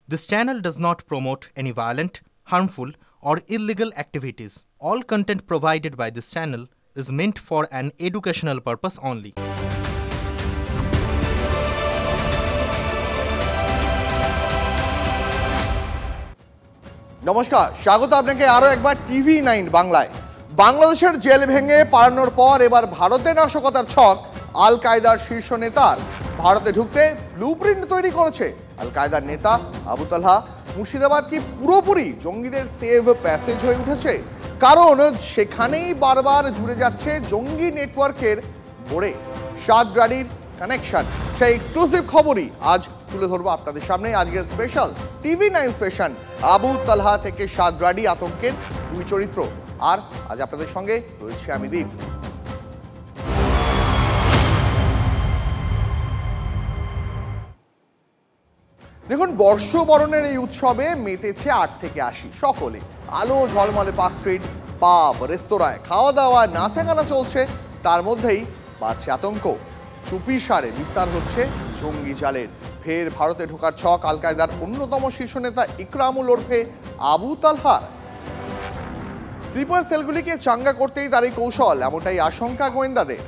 This channel does not promote any violent, harmful, or illegal activities. All content provided by this channel is meant for an educational purpose only. নমস্কার, স্বাগত আপনাকে আরও একবার TV9 বাংলায়। বাংলাদেশের jail ভেঙে পালানোর পর এবার ভারতে নাশকতার ছক আল কায়দার শীর্ষ নেতার। ভারতে ঢুকতে ব্লুপ্রিন্ট তৈরি করেছে আল কায়দার নেতা আবু তালহা। মুর্শিদাবাদ কি পুরোপুরি জঙ্গিদের সেভ প্যাসেজ হয়ে উঠেছে? কারণ সেখানেই বারবার জুড়ে যাচ্ছে জঙ্গি নেটওয়ার্কের বোড়ে সাদরাডির কানেকশন। সেই এক্সক্লুসিভ খবরই আজ তুলে ধরবো আপনাদের সামনে। আজকের স্পেশাল TV9 স্পেশাল আবু তালহা থেকে সাদরাডি আতঙ্কের দুই চরিত্র। আর আজ আপনাদের সঙ্গে রয়েছে আমি দীপ। দেখুন, বর্ষবরণের এই উৎসবে মেতেছে 8 থেকে 80 সকলে। আলো ঝলমলে পার্ক স্ট্রিট, পাব, রেস্তোরাঁয় খাওয়া দাওয়া, নাচাগানা চলছে। তার মধ্যেই বাড়ছে আতঙ্ক। চুপির সারে বিস্তার হচ্ছে জঙ্গি জালের। ফের ভারতে ঢোকার ছক আল কায়দার অন্যতম শীর্ষ নেতা ইকরামুল ওরফে আবু তালহার। স্লিপার সেলগুলিকে চাঙ্গা করতেই তার এই কৌশল, এমনটাই আশঙ্কা গোয়েন্দাদের।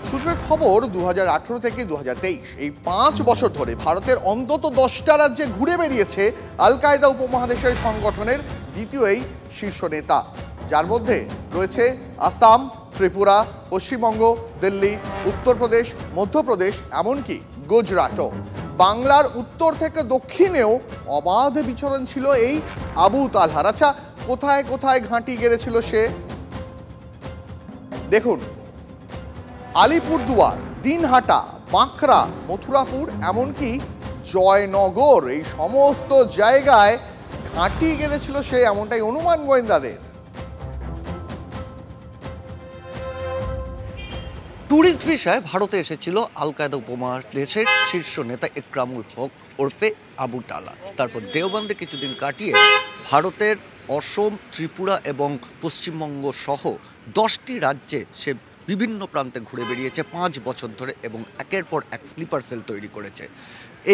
সূত্রের খবর, 2018 থেকে 2023 এই 5 বছর ধরে ভারতের অন্তত 10টা রাজ্যে ঘুরে বেরিয়েছে আল কায়দা উপমহাদেশের সংগঠনের দ্বিতীয় এই শীর্ষ নেতা, যার মধ্যে রয়েছে আসাম, ত্রিপুরা, পশ্চিমবঙ্গ, দিল্লি, উত্তরপ্রদেশ, মধ্যপ্রদেশ, এমনকি গুজরাটও। বাংলার উত্তর থেকে দক্ষিণেও অবাধ বিচরণ ছিল এই আবু তালহার। আচ্ছা, কোথায় কোথায় ঘাঁটি গেড়েছিল সে? দেখুন, আলিপুরদুয়ার, দিনহাটা, বাঁকড়া, মথুরাপুর, এমনকি জয়নগর, এই সমস্ত জায়গায় ঘাঁটি গেড়েছিল সে, এমনটাই অনুমান গোয়েন্দাদের। ট্যুরিস্ট ভিসায় ভারতে এসেছিল আল কায়দা উপমহাদেশের শীর্ষ নেতা ইকরামুল হক ওরফে আবু তালহা। তারপর দেওবন্দে কিছুদিন কাটিয়ে ভারতের অসম, ত্রিপুরা এবং পশ্চিমবঙ্গ সহ 10টি রাজ্যে সে বিভিন্ন প্রান্তে ঘুরে বেরিয়েছে 5 বছর ধরে এবং একের পর এক স্লিপার সেল তৈরি করেছে।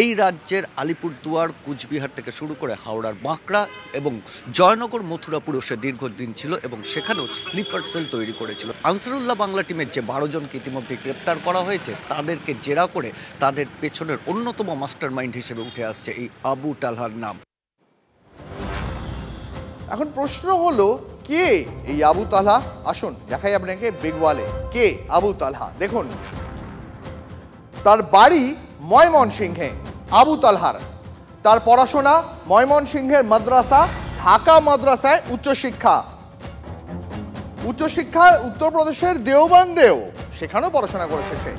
এই রাজ্যের আলিপুরদুয়ার, কুচবিহার থেকে শুরু করে হাওড়ার বাঁকড়া এবং জয়নগর, মথুরাপুরও সে দীর্ঘদিন ছিল এবং সেখানেও স্লিপার সেল তৈরি করেছিল। আনসারুল্লাহ বাংলা টিমের যে 12 জনকে ইতিমধ্যে গ্রেপ্তার করা হয়েছে, তাদেরকে জেরা করে তাদের পেছনের অন্যতম মাস্টার মাইন্ড হিসেবে উঠে আসছে এই আবু তালহার নাম। এখন প্রশ্ন হলো, কে এই আবু তালহা? আসুন দেখাই আপনাকে বেগওয়ালে কে আবু তালহা। দেখুন, তার বাড়ি ময়মনসিংহে আবু তালহার। তার পড়াশোনা ময়মনসিংহের মাদ্রাসা, ঢাকা মাদ্রাসায় উচ্চশিক্ষা উত্তরপ্রদেশের দেওবন্দেও, সেখানেও পড়াশোনা করেছে সে।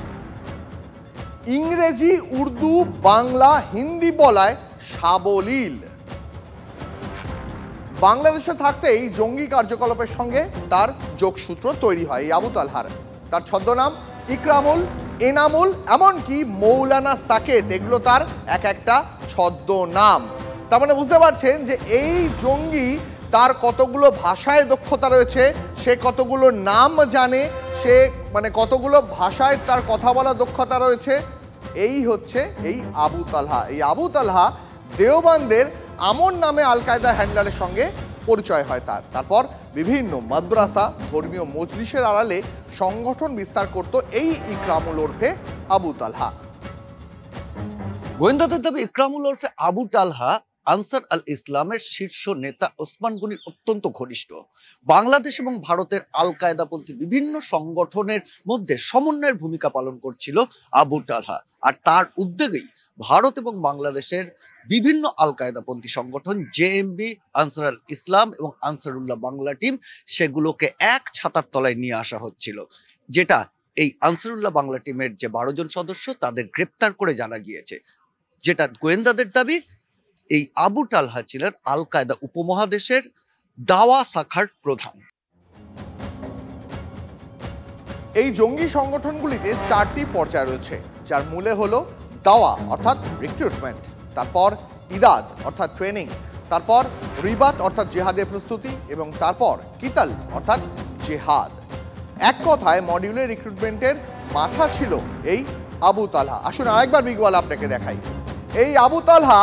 ইংরেজি, উর্দু, বাংলা, হিন্দি বলায় সাবলীল। বাংলাদেশে থাকতেই জঙ্গি কার্যকলাপের সঙ্গে তার যোগসূত্র তৈরি হয় এই আবু তালহার। তার ছদ্মনাম ইকরামুল, এনামুল, এমনকি মৌলানা সাকেত, এগুলো তার এক একটা ছদ্মনাম। তার মানে বুঝতে পারছেন যে এই জঙ্গি, তার কতগুলো ভাষায় দক্ষতা রয়েছে, সে কতগুলো নাম জানে, সে কতগুলো ভাষায় তার কথা বলা দক্ষতা রয়েছে। এই হচ্ছে এই আবু তালহা। এই আবু তালহা দেওবন্দের আমন নামে আল কায়দার হ্যান্ডলারের সঙ্গে পরিচয় হয় তার। তারপর বিভিন্ন মাদ্রাসা, ধর্মীয় মজলিসের আড়ালে সংগঠন বিস্তার করত এই ইকরামুল ওরফে আবু তালহা। গোয়েন্দাদের দাবি ইকরামুল ওরফে আবু তালহা আনসার আল ইসলামের শীর্ষ নেতা ওসমান গনির অত্যন্ত ঘনিষ্ঠ। বাংলাদেশ এবং ভারতের আল কায়দাপন্থী বিভিন্ন সংগঠনের মধ্যে সমন্বয়ের ভূমিকা পালন করছিল আবু তালহা। আর তার উদ্যোগেই ভারত এবং বাংলাদেশের বিভিন্ন আল কায়দাপন্থী সংগঠন, জেএমবি, আনসার আল ইসলাম এবং আনসারুল্লাহ বাংলা টিম, সেগুলোকে এক ছাতার তলায় নিয়ে আসা হচ্ছিল। যেটা এই আনসারুল্লাহ বাংলা টিমের যে 12 জন সদস্য, তাদের গ্রেপ্তার করে জানা গিয়েছে। যেটা গোয়েন্দাদের দাবি, এই আবু তালহা ছিলেন আল কায়দা উপমহাদেশের দাওয়া শাখার প্রধান। এই জঙ্গি সংগঠনগুলিতে 4টি পর্যায় রয়েছে, যার মূলে হলো দাওয়া অর্থাৎ রিক্রুটমেন্ট, তারপর ইদাদ অর্থাৎ ট্রেনিং, তারপর রিবাত অর্থাৎ জেহাদের প্রস্তুতি, এবং তারপর কিতাল অর্থাৎ জেহাদ। এক কথায় মডিউলের রিক্রুটমেন্টের মাথা ছিল এই আবু তালহা। আসুন আরেকবার বিগওয়াল আপনাকে দেখাই। এই আবু তালহা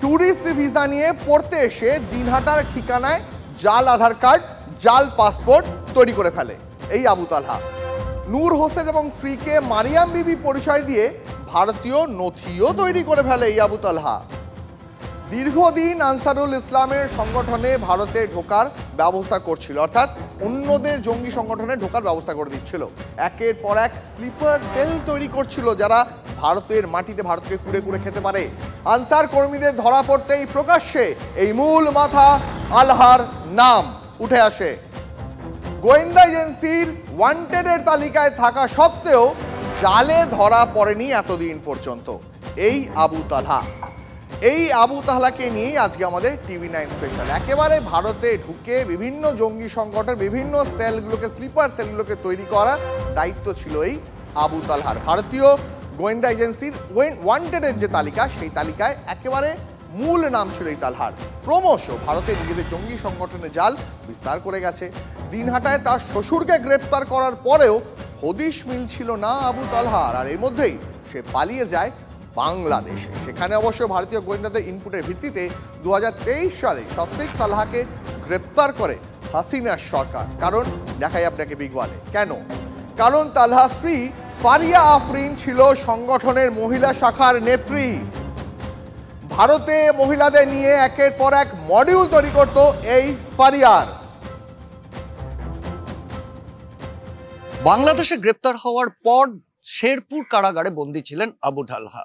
ট্যুরিস্ট ভিসা নিয়ে পড়তে এসে দিনহাটার ঠিকানায় জাল আধার কার্ড, জাল পাসপোর্ট তৈরি করে ফেলে এই আবু তালহা। নূর হোসেন এবং স্ত্রীকে মারিয়াম বিবি পরিচয় দিয়ে ভারতীয় নথিও তৈরি করে ফেলে এই আবু তালহা। দীর্ঘদিন আনসারুল ইসলামের সংগঠনে ভারতে ঢোকার ব্যবস্থা করছিল, অর্থাৎ অন্যদের জঙ্গি সংগঠনে ঢোকার ব্যবস্থা করে দিচ্ছিল। একের পর এক স্লিপার সেল তৈরি করছিল যারা ভারতের মাটিতে ভারতকে কুড়ে কুড়ে খেতে পারে। আনসার কর্মীদের ধরা পড়তেই প্রকাশ্যে এই মূল মাথা আলহার নাম উঠে আসে। গোয়েন্দা এজেন্সির ওয়ান্টেডের তালিকায় থাকা সত্ত্বেও জালে ধরা পড়েনি এতদিন পর্যন্ত এই আবু তালহা। এই আবু তাহলাকে নিয়েই আজকে আমাদের টিভি9 স্পেশাল। একেবারে ভারতে ঢুকে বিভিন্ন জঙ্গি সংগঠন, বিভিন্ন সেলগুলোকে, স্লিপার সেলগুলোকে তৈরি করার দায়িত্ব ছিল এই আবু তালহার। ভারতীয় গোয়েন্দা এজেন্সির ওয়ান্টেডের যে তালিকা, সেই তালিকায় একেবারে মূল নাম ছিল এই তালহার। ক্রমশ ভারতে নিজেদের জঙ্গি সংগঠনের জাল বিস্তার করে গেছে। দিনহাটায় তার শ্বশুরকে গ্রেপ্তার করার পরেও হদিশ মিলছিল না আবু তালহার, আর এর মধ্যেই সে পালিয়ে যায় বাংলাদেশে। সেখানে অবশ্য ভারতীয় গোয়েন্দাদের ইনপুটের ভিত্তিতে 2023 সালে সস্ত্রীক তালহাকে গ্রেপ্তার করে হাসিনা সরকার। কারণ দেখাই আপনাকে বিগওয়ালে কেন। কারণ তালহার স্ত্রী ফারিয়া আফরিন ছিল সংগঠনের মহিলা শাখার নেত্রী। ভারতে মহিলাদের নিয়ে একের পর এক মডিউল তৈরি করত এই ফারিয়ার। বাংলাদেশে গ্রেপ্তার হওয়ার পর শেরপুর কারাগারে বন্দী ছিলেন আবু তালহা।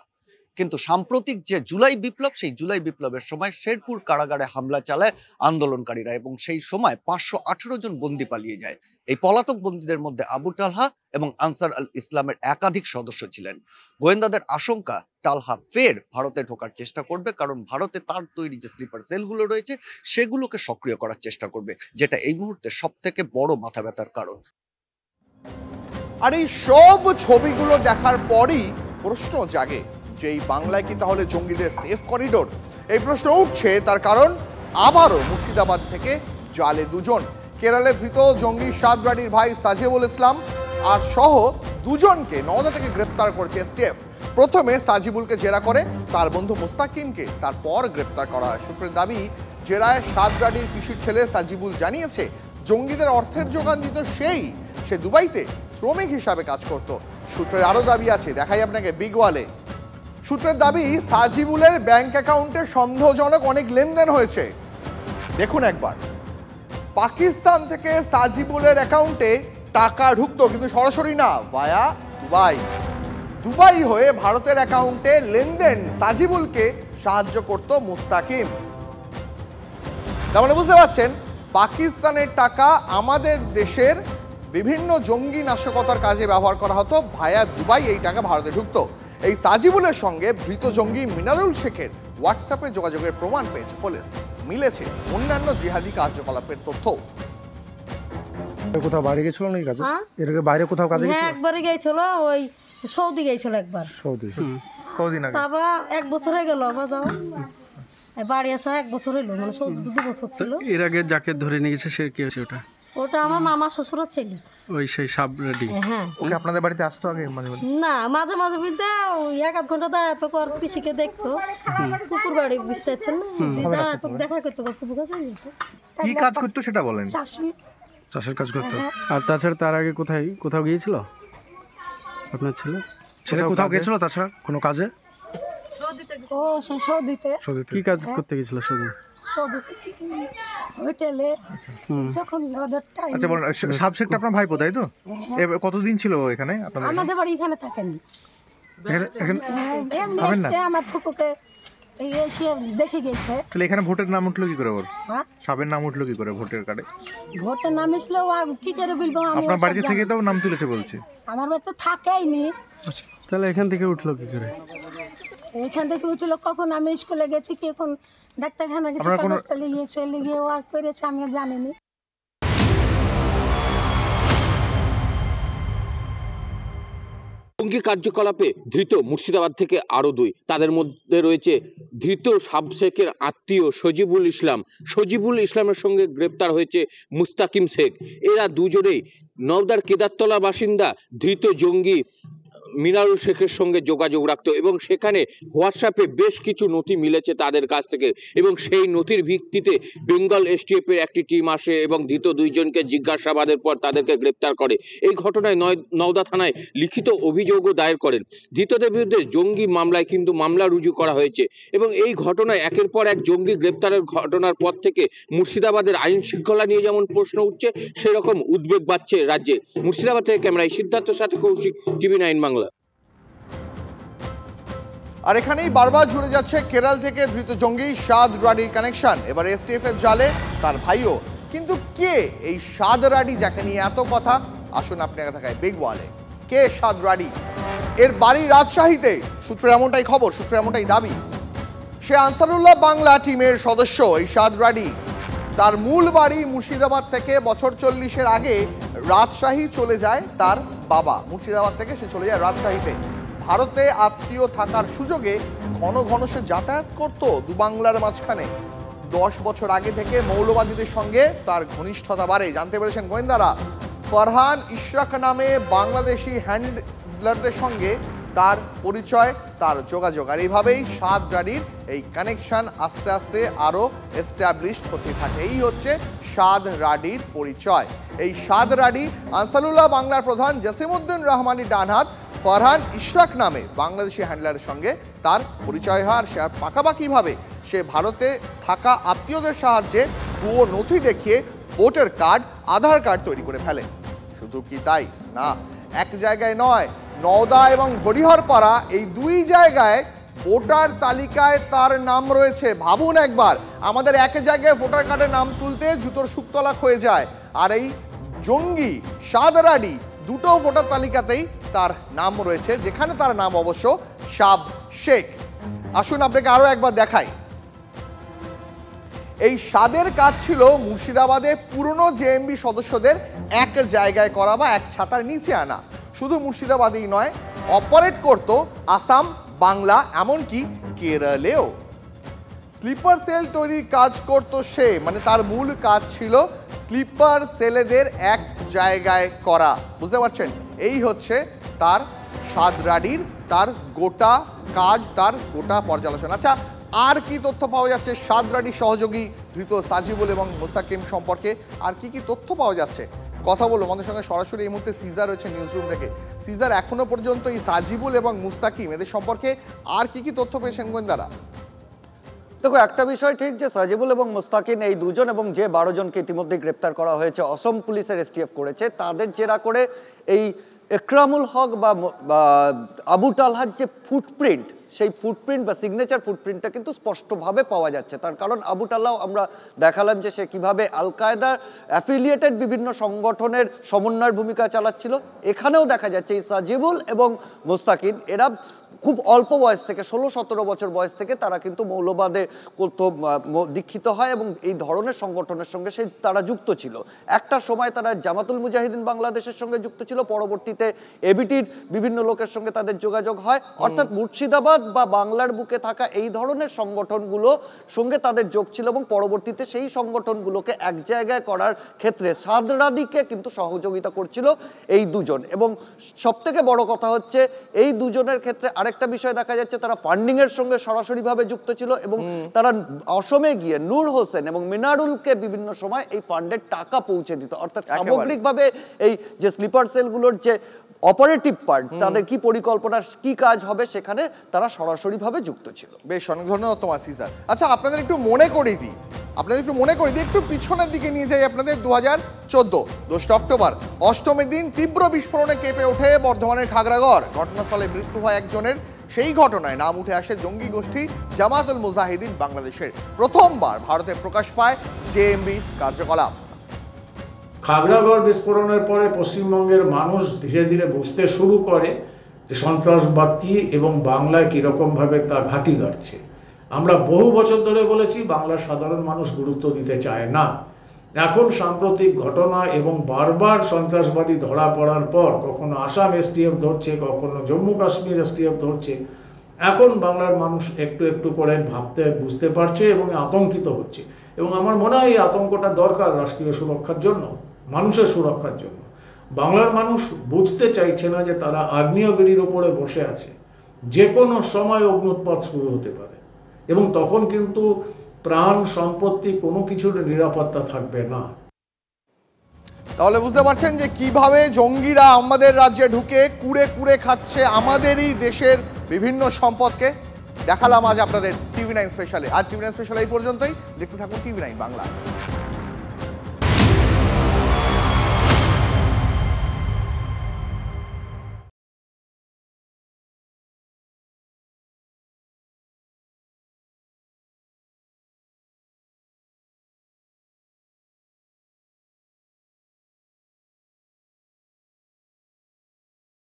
কিন্তু সাম্প্রতিক যে জুলাই বিপ্লব, সেই জুলাই বিপ্লবের সময় শেরপুর কারাগারে হামলা চালায় আন্দোলনকারীরা এবং সেই সময় 518 জন বন্দী পালিয়ে যায়। এই পলাতক বন্দীদের মধ্যে আবু তালহা এবং আনসার আল ইসলামের একাধিক সদস্য ছিলেন। গোয়েন্দাদের আশঙ্কা তালহা ফের ভারতে ঢোকার চেষ্টা করবে, কারণ ভারতে তার তৈরি যে স্লিপার সেলগুলো রয়েছে সেগুলোকে সক্রিয় করার চেষ্টা করবে, যেটা এই মুহূর্তে সব থেকে বড় মাথা ব্যথার কারণ। আর এই সব ছবিগুলো দেখার পরই প্রশ্ন জাগে যে এই বাংলায় কি তাহলে জঙ্গিদের সেফ করিডোর? এই প্রশ্ন উঠছে তার কারণ আবারও মুর্শিদাবাদ থেকে জালে দুজন। কেরলে ধৃত জঙ্গি সাদরাডির ভাই সাজেবুল ইসলাম আর সহ দুজনকে নওদা থেকে গ্রেপ্তার করেছে এসটিএফ। প্রথমে সাজিবুলকে জেরা করে তার বন্ধু মোস্তাকিমকে তারপর গ্রেপ্তার করা হয়। সূত্রের দাবি, জেরায় সাদরাডির পিসির ছেলে সাজিবুল জানিয়েছে জঙ্গিদের অর্থের যোগান দিত সে দুবাইতে শ্রমিক হিসাবে কাজ করত। সূত্রের আরও দাবি আছে, দেখাই আপনাকে বিগওয়ালে। সূত্রের দাবি, সাজিবুলের ব্যাংক অ্যাকাউন্টে সন্দেহজনক অনেক লেনদেন হয়েছে। দেখুন একবার, পাকিস্তান থেকে সাজিবুলের অ্যাকাউন্টে টাকা ঢুকতো, কিন্তু সরাসরি না, ভায়া দুবাই হয়ে ভারতের অ্যাকাউন্টে লেনদেন সাজিবুলকে সাহায্য করত মুস্তাকিম। তার মানে বুঝতে পারছেন, পাকিস্তানের টাকা আমাদের দেশের বিভিন্ন জঙ্গি নাশকতার কাজে ব্যবহার করা হতো, ভায়া দুবাই এই টাকা ভারতে ঢুকতো। এই সাজিবুলের সঙ্গে ধৃত জঙ্গি মিনারুল শেখের হোয়াটসঅ্যাপে যোগাযোগের প্রমাণ পেয়েছে পুলিশ। মিলেছে অন্যান্য জিহাদি কার্যকলাপের তথ্য। কোথাও বাইরে গেছিল না এই কাজে? এর আগে বাইরে কোথাও কাজে গেছিল? হ্যাঁ, একবারে গেছিল, ওই সৌদি গেছিল একবার। সৌদি কতদিন আগে? তারপর 1 বছর হয়ে গেল আবার যাও। বাড়ি আসা 1 বছর হইলো, মানে সৌদি 2 বছর ছিল। এর আগে যাকে ধরে নিয়ে গেছে সে কি আছে? ওটা আমার মামা শ্বশুরের ছেলে। ওই সেই সাবরেডি। হ্যাঁ, ওকে আপনাদের বাড়িতে আসতো আগে মাঝে মাঝে? না, মাঝে মাঝে বলতে ওই 1-8 ঘন্টা দাঁড়াতো, কর পিসিকে দেখতো। কুকুর বাড়ি বুঝতে পারছেন না, দাঁড়াতো, দেখা করতো, কুকুর কাছে যেত। কি কাজ করতো সেটা বলেন। চাষের কাজ করতো। আর তাছাড়া তার আগে কোথাও গিয়েছিল আপনার ছেলে? কোথাও গেছিল তাছাড়া কোনো কাজে? ও সেই সৌদিতে। কি কাজ করতে গেছিল সৌদি? হোটেলে যখন ওদের টাইম। আচ্ছা বলুন, সাবজেক্ট আপনার ভাইপো তাই তো? এবার কতদিন ছিল এখানে আপনাদের? আমাদের বাড়ি এখানে থাকেন। আমার ফুকুকে এসে দেখে গেছে। তাহলে এখানে ভোটের নাম উঠলো কি করে? ওর হ্যাঁ, সাবের নাম উঠলো কি করে ভোটের কার্ডে? ভোটের নাম এসলে ও কি করে বলবো? আপনার বাড়িতে থেকে তো নাম তুলেছে বলছে। আমার বাড়িতে থাকেইনি। তাহলে এখান থেকে উঠলো কি করে? এখান থেকে উঠলো কখন? আমি স্কুলে গেছি, কি এখন ডাক্তারখানা গেছি, কাগজটা লিগিয়ে ও করেছে, আমি জানিনি। জঙ্গি কার্যকলাপে ধৃত মুর্শিদাবাদ থেকে আরো 2। তাদের মধ্যে রয়েছে ধৃত সাব শেখের আত্মীয় সজিবুল ইসলাম। সজিবুল ইসলামের সঙ্গে গ্রেপ্তার হয়েছে মুস্তাকিম শেখ। এরা দুজনেই নওদার কেদারতলা বাসিন্দা। ধৃত জঙ্গি মিনারুল শেখের সঙ্গে যোগাযোগ রাখতো এবং সেখানে হোয়াটসঅ্যাপে বেশ কিছু নথি মিলেছে তাদের কাছ থেকে, এবং সেই নথির ভিত্তিতে বেঙ্গল এসটিএফ এর একটি টিম আসে এবং ধৃত 2 জনকে জিজ্ঞাসাবাদের পর তাদেরকে গ্রেপ্তার করে। এই ঘটনায় নওদা থানায় লিখিত অভিযোগও দায়ের করেন। ধৃতদের বিরুদ্ধে জঙ্গি মামলায় কিন্তু মামলা রুজু করা হয়েছে এবং এই ঘটনায় একের পর এক জঙ্গি গ্রেপ্তারের ঘটনার পর থেকে মুর্শিদাবাদের আইন শৃঙ্খলা নিয়ে যেমন প্রশ্ন উঠছে, সেরকম উদ্বেগ বাড়ছে রাজ্যে। মুর্শিদাবাদ থেকে ক্যামেরায় সিদ্ধার্থের সাথে কৌশিক, TV9 বাংলা। আর এখানেই বারবার জুড়ে যাচ্ছে কেরল থেকে ধৃত জঙ্গি সাদ রাডির কানেকশন। এবার এসটিএফ এর জালে তার ভাইও। কিন্তু কে এই সাদ রাডি যাকে নিয়ে এত কথা? আসুন আপনাকে দেখায় বিগ ওয়ালে। কে সাদ রাডি? এর বাড়ি রাজশাহীতে। সূত্রে এমনটাই খবর, সূত্রে এমনটাই দাবি। সে আনসারুল্লাহ বাংলা টিমের সদস্য এই সাদ রাডি। তার মূল বাড়ি মুর্শিদাবাদ থেকে। বছর 40-এর আগে রাজশাহী চলে যায় তার বাবা। মুর্শিদাবাদ থেকে সে চলে যায় রাজশাহীতে। ভারতে আত্মীয় থাকার সুযোগে ঘন ঘন সে যাতায়াত করত দুবাংলার মাঝখানে। 10 বছর আগে থেকে মৌলবাদীদের সঙ্গে তার ঘনিষ্ঠতা বাড়ে। জানতে পেরেছেন গোয়েন্দারা ফরহান ইশরাক নামে বাংলাদেশি হ্যান্ডলারদের সঙ্গে তার পরিচয়, তার যোগাযোগ। আর এইভাবেই সাদ রাডির এই কানেকশন আস্তে আস্তে আরও এস্টাবলিশড হতে থাকে। এই হচ্ছে সাদ রাডির পরিচয়। এই সাদ রাডি আনসারুল্লাহ বাংলার প্রধান জসিমউদ্দিন রহমানের ডানহাত ফরহান ইশরাক নামে বাংলাদেশি হ্যান্ডলারের সঙ্গে তার পরিচয় হয়। আর সে আর পাকাপাকিভাবে সে ভারতে থাকা আত্মীয়দের সাহায্যে ভুয়ো নথি দেখিয়ে ভোটার কার্ড, আধার কার্ড তৈরি করে ফেলে। শুধু কি তাই না, এক জায়গায় নয়, নওদা এবং হরিহরপাড়া এই 2 জায়গায় ভোটার তালিকায় তার নাম রয়েছে। ভাবুন একবার, আমাদের এক জায়গায় ভোটার কার্ডের নাম তুলতে জুতোর শুকতলাক হয়ে যায়, আর এই জঙ্গি সাদ রাডি 2টো ভোটার তালিকাতেই তার নাম রয়েছে, যেখানে তার নাম অবশ্য সাব শেখ। আসুন আপনাকে আরো একবার দেখাই। এই সাদের কাজ ছিল মুর্শিদাবাদে পুরনো জেএমবি সদস্যদের এক জায়গায় করা বা এক ছাতার নিচে আনা। শুধু মুর্শিদাবাদেই নয়, অপারেট করত আসাম, বাংলা, এমনকি কেরলেও। স্লিপার সেল তৈরির কাজ করত সে, মানে তার মূল কাজ ছিল স্লিপার সেলেদের এক জায়গায় করা। বুঝতে পারছেন? এই হচ্ছে তার সাদ রাডির তার গোটা কাজ, তার গোটা পর্যালোচনা। আচ্ছা, আর কি তথ্য পাওয়া যাচ্ছে সাদ রাডির সহযোগী ধৃত সাজিবুল এবং মুস্তাকিম সম্পর্কে? আর কি কি তথ্য পাওয়া যাচ্ছে কথা বলবো আমাদের সঙ্গে সরাসরি। এই মুহূর্তে সিজার রয়েছে নিউজরুম থেকে। সিজার, এখনো পর্যন্ত এই সাজিবুল এবং মুস্তাকিম এদের সম্পর্কে আর কি কি তথ্য পেয়েছেন গোয়েন্দারা? দেখো, একটা বিষয় ঠিক যে সাজিবুল এবং মুস্তাকিম এই 2 জন এবং যে 12 জনকে ইতিমধ্যে গ্রেপ্তার করা হয়েছে অসম পুলিশের এসটিএফ করেছে, তাদের জেরা করে এই একরামুল হক বা আবু টালহার যে ফুটপ্রিন্ট, সেই ফুটপ্রিন্ট বা সিগনেচার ফুটপ্রিন্টটা কিন্তু স্পষ্টভাবে পাওয়া যাচ্ছে। তার কারণ আবু টাল্লাহ আমরা দেখালাম যে সে কীভাবে আল কায়দার অ্যাফিলিয়েটেড বিভিন্ন সংগঠনের সমন্বয়ের ভূমিকা চালাচ্ছিল। এখানেও দেখা যাচ্ছে এই সাজিবুল এবং মুস্তাকিম এরা খুব অল্প বয়স থেকে 16-17 বছর বয়স থেকে তারা কিন্তু মৌলবাদে দীক্ষিত হয় এবং এই ধরনের সংগঠনের সঙ্গে তারা যুক্ত ছিল। একটা সময় তারা জামাতুল মুজাহিদিন বাংলাদেশের সঙ্গে যুক্ত ছিল, পরবর্তীতে এবিটির বিভিন্ন লোকের সঙ্গে তাদের যোগাযোগ হয়। অর্থাৎ মুর্শিদাবাদ বা বাংলার বুকে থাকা এই ধরনের সংগঠনগুলো সঙ্গে তাদের যোগ ছিল এবং পরবর্তীতে সেই সংগঠনগুলোকে এক জায়গায় করার ক্ষেত্রে সাদ রাডিকে কিন্তু সহযোগিতা করছিল এই 2 জন। এবং সবথেকে বড় কথা হচ্ছে এই 2 জনের ক্ষেত্রে আরেকটা বিষয় দেখা যাচ্ছে, তারা ফান্ডিং এর সঙ্গে সরাসরিভাবে যুক্ত ছিল এবং তারা অসমে গিয়ে নূর হোসেন এবং মিনারুলকে বিভিন্ন সময় এই ফান্ডের টাকা পৌঁছে দিত। অর্থাৎ সামগ্রিকভাবে এই যে স্লিপার সেলগুলোর যে অপারেটিভ পার্ট, তাদের কি পরিকল্পনা, কি কাজ হবে, সেখানে তারা সরাসরিভাবে যুক্ত ছিল। বেশ, অনেক ধন্যবাদ তোমার সিজার। আচ্ছা, আপনাদের একটু মনে করিয়ে দিই, একটু পিছনের দিকে নিয়ে যাই আপনাদের। 2014 2 অক্টোবর অষ্টমীর দিন তীব্র বিস্ফোরণে কেঁপে ওঠে বর্ধমানের খাগড়াগড়। ঘটনাস্থলে মৃত্যু হয় একজনের। সেই ঘটনায় নাম উঠে আসে জঙ্গি গোষ্ঠী জামাতুল মুজাহিদিন বাংলাদেশের। প্রথমবার ভারতে প্রকাশ পায় জেএমবি কার্যকলাপ। খাগড়াগড় বিস্ফোরণের পরে পশ্চিমবঙ্গের মানুষ ধীরে ধীরে বুঝতে শুরু করে যে সন্ত্রাসবাদ কি এবং বাংলায় কীরকমভাবে তা ঘাঁটি গাড়ছে। আমরা বহু বছর ধরে বলেছি বাংলার সাধারণ মানুষ গুরুত্ব দিতে চায় না, এখন সাম্প্রতিক ঘটনা এবং বারবার সন্ত্রাসবাদী ধরা পড়ার পর কখনো আসাম এসটিএফ ধরছে, কখনো জম্মু কাশ্মীর এসটিএফ ধরছে, এখন বাংলার মানুষ একটু একটু করে ভাবতে বুঝতে পারছে এবং আতঙ্কিত হচ্ছে। এবং আমার মনে হয় এই আতঙ্কটা দরকার রাষ্ট্রীয় সুরক্ষার জন্য, মানুষের সুরক্ষার জন্য। বাংলার মানুষ বুঝতে চাইছে না যে তারা আগ্নেয়গিরির ওপরে বসে আছে, যে কোনো সময় অগ্নুৎপাত শুরু হতে পারে এবং তখন কিন্তু প্রাণ সম্পত্তি কোনো কিছুর নিরাপত্তা থাকবে না। তাহলে বুঝতে পারছেন যে কিভাবে জঙ্গিরা আমাদের রাজ্যে ঢুকে কুড়ে কুড়ে খাচ্ছে আমাদেরই দেশের বিভিন্ন সম্পদকে। দেখালাম আজ আপনাদের টিভি9 স্পেশালে। আজ টিভি9 স্পেশাল এই পর্যন্তই। দেখতে থাকুন টিভি9 বাংলা।